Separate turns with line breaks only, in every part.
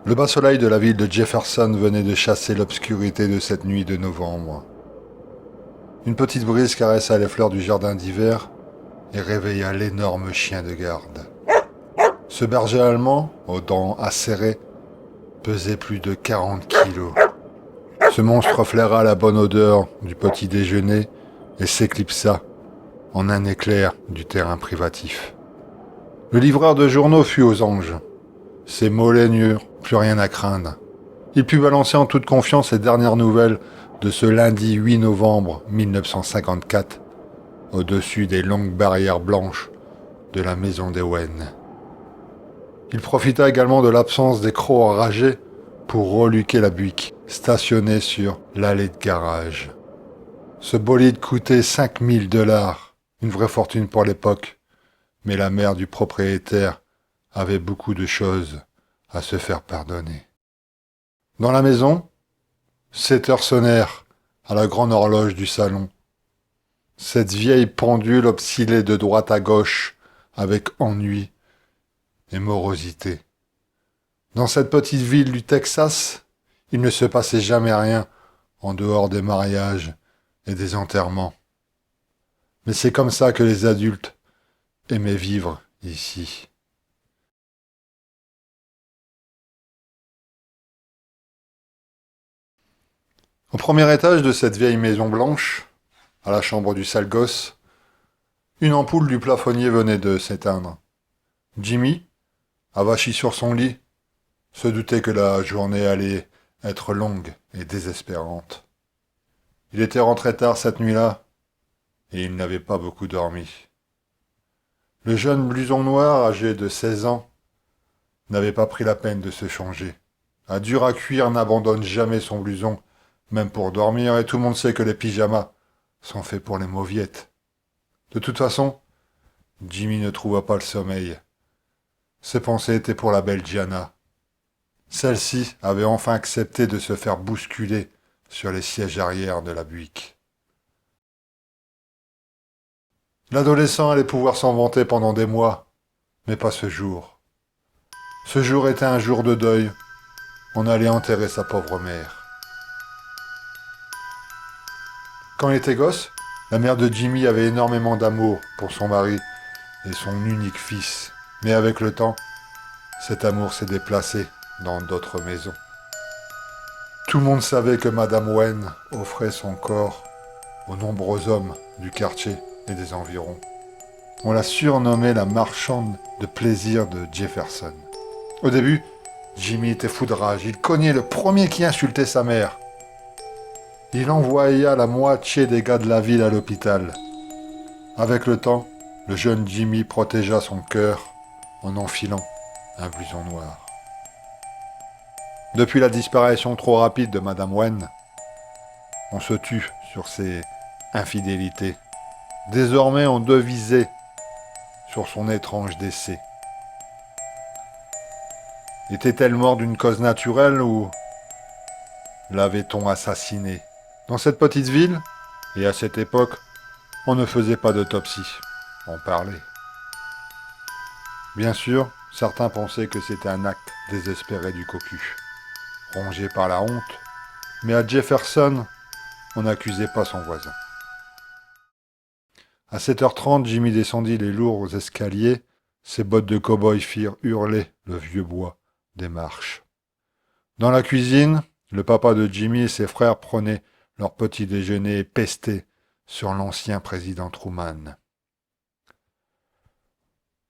Le bas soleil de la ville de Jefferson venait de chasser l'obscurité de cette nuit de novembre. Une petite brise caressa les fleurs du jardin d'hiver et réveilla l'énorme chien de garde. Ce berger allemand, aux dents acérées, pesait plus de 40 kilos. Ce monstre flaira la bonne odeur du petit déjeuner et s'éclipsa en un éclair du terrain privatif. Le livreur de journaux fut aux anges. Ses mollets n'eurent plus rien à craindre. Il put balancer en toute confiance les dernières nouvelles de ce lundi 8 novembre 1954 au-dessus des longues barrières blanches de la maison d'Ewen. Il profita également de l'absence des crocs enragés pour reluquer la Buick, stationnée sur l'allée de garage. Ce bolide coûtait 5000 $, une vraie fortune pour l'époque, mais la mère du propriétaire avait beaucoup de choses à se faire pardonner. Dans la maison, 7 heures sonnèrent à la grande horloge du salon. Cette vieille pendule oscillait de droite à gauche avec ennui et morosité. Dans cette petite ville du Texas, il ne se passait jamais rien en dehors des mariages et des enterrements. Mais c'est comme ça que les adultes aimaient vivre ici. Au premier étage de cette vieille maison blanche, à la chambre du sale gosse, une ampoule du plafonnier venait de s'éteindre. Jimmy, avachi sur son lit, se doutait que la journée allait être longue et désespérante. Il était rentré tard cette nuit-là, et il n'avait pas beaucoup dormi. Le jeune blouson noir, âgé de 16 ans, n'avait pas pris la peine de se changer. Un dur à cuire n'abandonne jamais son blouson, même pour dormir, et tout le monde sait que les pyjamas sont faits pour les mauviettes. De toute façon, Jimmy ne trouva pas le sommeil. Ses pensées étaient pour la belle Gianna. Celle-ci avait enfin accepté de se faire bousculer sur les sièges arrière de la Buick. L'adolescent allait pouvoir s'en vanter pendant des mois, mais pas ce jour. Ce jour était un jour de deuil. On allait enterrer sa pauvre mère. Quand il était gosse, la mère de Jimmy avait énormément d'amour pour son mari et son unique fils. Mais avec le temps, cet amour s'est déplacé dans d'autres maisons. Tout le monde savait que Madame Wen offrait son corps aux nombreux hommes du quartier et des environs. On la surnommait la marchande de plaisir de Jefferson. Au début, Jimmy était fou de rage. Il cognait le premier qui insultait sa mère. Il envoya la moitié des gars de la ville à l'hôpital. Avec le temps, le jeune Jimmy protégea son cœur en enfilant un blouson noir. Depuis la disparition trop rapide de Madame Wen, on se tue sur ses infidélités. Désormais, on devisait sur son étrange décès. Était-elle morte d'une cause naturelle ou l'avait-on assassinée? Dans cette petite ville, et à cette époque, on ne faisait pas d'autopsie, on parlait. Bien sûr, certains pensaient que c'était un acte désespéré du cocu, rongé par la honte, mais à Jefferson, on n'accusait pas son voisin. À 7h30, Jimmy descendit les lourds escaliers, ses bottes de cow-boy firent hurler le vieux bois des marches. Dans la cuisine, le papa de Jimmy et ses frères prenaient leur petit déjeuner et pestaient sur l'ancien président Truman.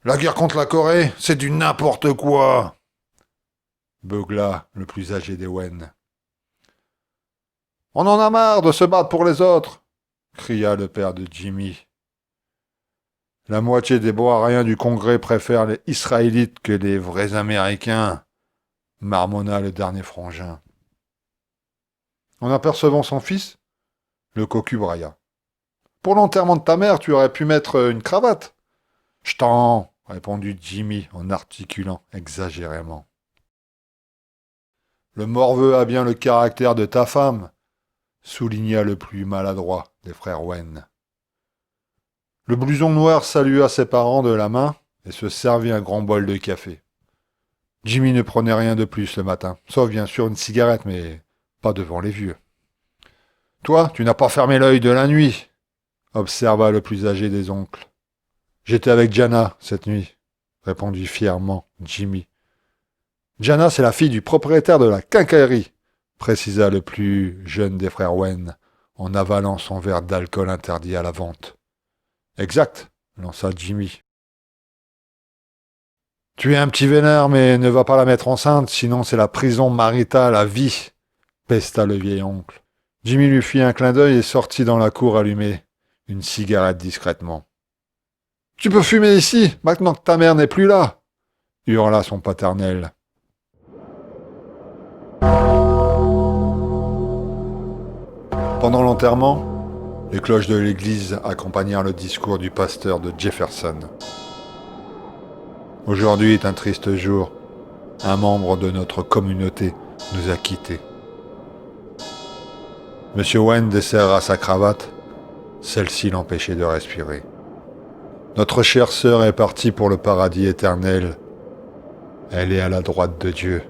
La guerre contre la Corée, c'est du n'importe quoi, beugla le plus âgé des Wen. On en a marre de se battre pour les autres, cria le père de Jimmy. La moitié des bois-riens du Congrès préfèrent les Israélites que les vrais Américains, marmonna le dernier frangin. En apercevant son fils, le cocu brailla. Pour l'enterrement de ta mère, tu aurais pu mettre une cravate. J't'en, répondit Jimmy en articulant exagérément. Le morveux a bien le caractère de ta femme, souligna le plus maladroit des frères Wen. Le blouson noir salua ses parents de la main et se servit un grand bol de café. Jimmy ne prenait rien de plus le matin, sauf bien sûr une cigarette, mais pas devant les vieux. « Toi, tu n'as pas fermé l'œil de la nuit !» observa le plus âgé des oncles. « J'étais avec Jana cette nuit, » répondit fièrement Jimmy. « Jana, c'est la fille du propriétaire de la quincaillerie, » précisa le plus jeune des frères Wen, en avalant son verre d'alcool interdit à la vente. « Exact, » lança Jimmy. « Tu es un petit vénère, mais ne va pas la mettre enceinte, sinon c'est la prison maritale à vie, » pesta le vieil oncle. Jimmy lui fit un clin d'œil et sortit dans la cour allumer une cigarette discrètement. « Tu peux fumer ici, maintenant que ta mère n'est plus là !» hurla son paternel. Pendant l'enterrement, les cloches de l'église accompagnèrent le discours du pasteur de Jefferson. « Aujourd'hui est un triste jour. Un membre de notre communauté nous a quittés. » Monsieur Wen desserra sa cravate. Celle-ci l'empêchait de respirer. « Notre chère sœur est partie pour le paradis éternel. Elle est à la droite de Dieu. »«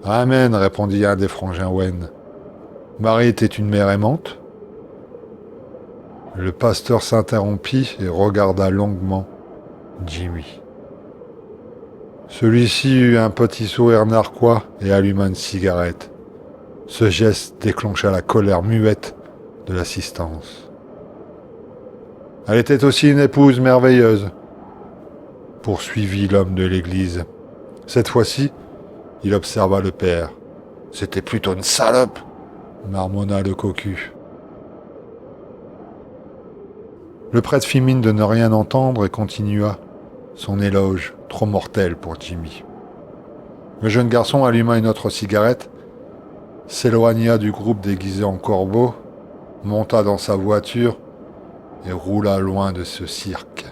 Amen, » répondit un des frangins Wen. « Marie était une mère aimante ?» Le pasteur s'interrompit et regarda longuement Jimmy. Celui-ci eut un petit sourire narquois et alluma une cigarette. Ce geste déclencha la colère muette de l'assistance. Elle était aussi une épouse merveilleuse, poursuivit l'homme de l'église. Cette fois-ci, il observa le père. C'était plutôt une salope, marmonna le cocu. Le prêtre fit mine de ne rien entendre et continua son éloge, trop mortel pour Jimmy. Le jeune garçon alluma une autre cigarette, s'éloigna du groupe déguisé en corbeau, monta dans sa voiture et roula loin de ce cirque.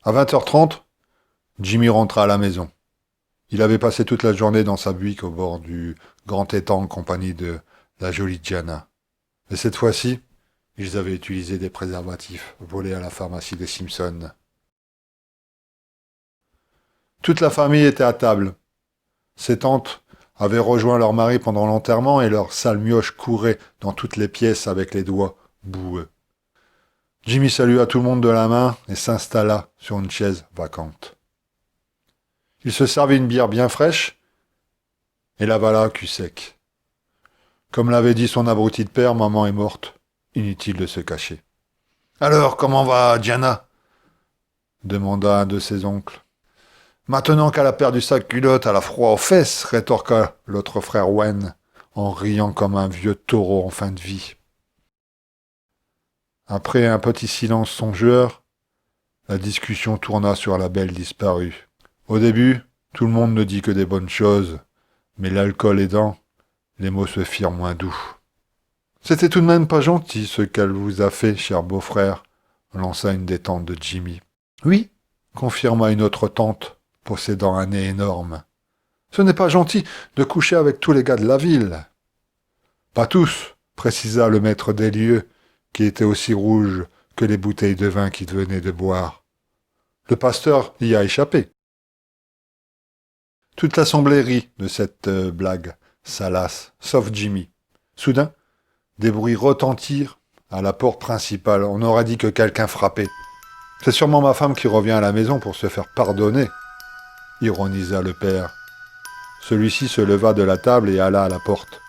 À 20h30, Jimmy rentra à la maison. Il avait passé toute la journée dans sa buick au bord du grand étang en compagnie de la jolie Jana. Mais cette fois-ci, ils avaient utilisé des préservatifs volés à la pharmacie des Simpson. Toute la famille était à table. Ses tantes avaient rejoint leur mari pendant l'enterrement et leur sale mioche courait dans toutes les pièces avec les doigts boueux. Jimmy salua tout le monde de la main et s'installa sur une chaise vacante. Il se servit une bière bien fraîche et l'avala à cul sec. Comme l'avait dit son abruti de père, maman est morte. Inutile de se cacher. « Alors, comment va Diana ?» demanda un de ses oncles. « Maintenant qu'elle a perdu sa culotte, elle a froid aux fesses, » rétorqua l'autre frère Wen, en riant comme un vieux taureau en fin de vie. Après un petit silence songeur, la discussion tourna sur la belle disparue. Au début, tout le monde ne dit que des bonnes choses, mais l'alcool aidant, les mots se firent moins doux. « C'était tout de même pas gentil ce qu'elle vous a fait, cher beau-frère, » lança une des tantes de Jimmy. « Oui, » confirma une autre tante, possédant un nez énorme. « Ce n'est pas gentil de coucher avec tous les gars de la ville. »« Pas tous, » précisa le maître des lieux, qui était aussi rouge que les bouteilles de vin qu'il venait de boire. Le pasteur y a échappé. Toute l'assemblée rit de cette blague salace, sauf Jimmy. Soudain, des bruits retentirent à la porte principale. On aurait dit que quelqu'un frappait. « C'est sûrement ma femme qui revient à la maison pour se faire pardonner, » ironisa le père. Celui-ci se leva de la table et alla à la porte.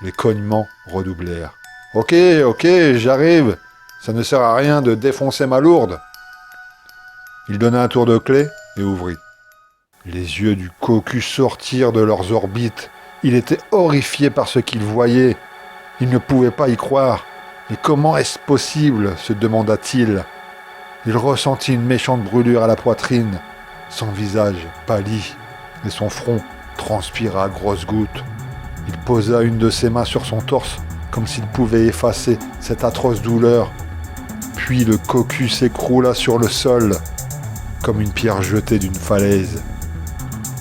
Les cognements redoublèrent. « Ok, j'arrive. Ça ne sert à rien de défoncer ma lourde. » Il donna un tour de clé et ouvrit. Les yeux du cocu sortirent de leurs orbites. Il était horrifié par ce qu'il voyait. Il ne pouvait pas y croire. « Mais comment est-ce possible ?» se demanda-t-il. Il ressentit une méchante brûlure à la poitrine. Son visage pâlit et son front transpira à grosses gouttes. Il posa une de ses mains sur son torse comme s'il pouvait effacer cette atroce douleur. Puis le cocu s'écroula sur le sol comme une pierre jetée d'une falaise.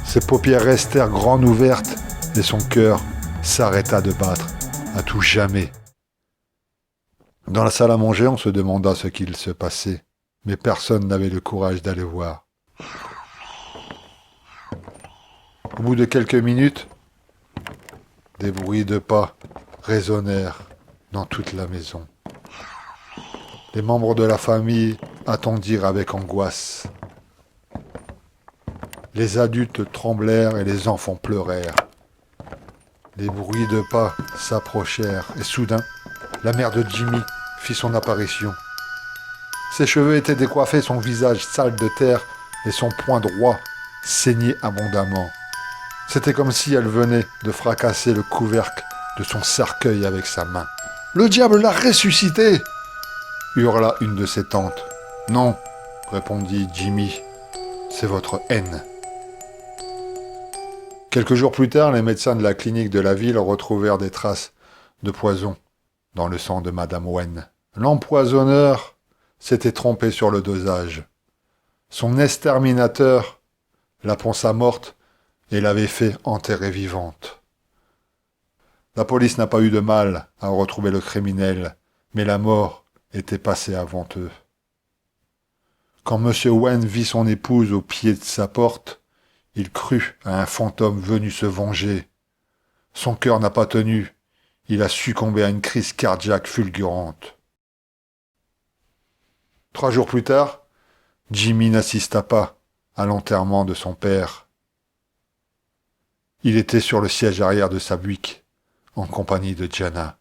Ses paupières restèrent grandes ouvertes et son cœur s'arrêta de battre à tout jamais. Dans la salle à manger, on se demanda ce qu'il se passait. mais personne n'avait le courage d'aller voir. Au bout de quelques minutes, des bruits de pas résonnèrent dans toute la maison. Les membres de la famille attendirent avec angoisse. Les adultes tremblèrent et les enfants pleurèrent. Les bruits de pas s'approchèrent et soudain, la mère de Jimmy fit son apparition. Ses cheveux étaient décoiffés, son visage sale de terre et son poing droit saignait abondamment. C'était comme si elle venait de fracasser le couvercle de son cercueil avec sa main. « Le diable l'a ressuscité !» hurla une de ses tantes. « Non, » répondit Jimmy, « c'est votre haine. » Quelques jours plus tard, les médecins de la clinique de la ville retrouvèrent des traces de poison dans le sang de Madame Wen. L'empoisonneur s'était trompé sur le dosage. Son exterminateur la pensa morte et l'avait fait enterrer vivante. La police n'a pas eu de mal à retrouver le criminel, mais la mort était passée avant eux. Quand M. Wen vit son épouse au pied de sa porte, il crut à un fantôme venu se venger. Son cœur n'a pas tenu. Il a succombé à une crise cardiaque fulgurante. 3 jours plus tard, Jimmy n'assista pas à l'enterrement de son père. Il était sur le siège arrière de sa Buick, en compagnie de Jana.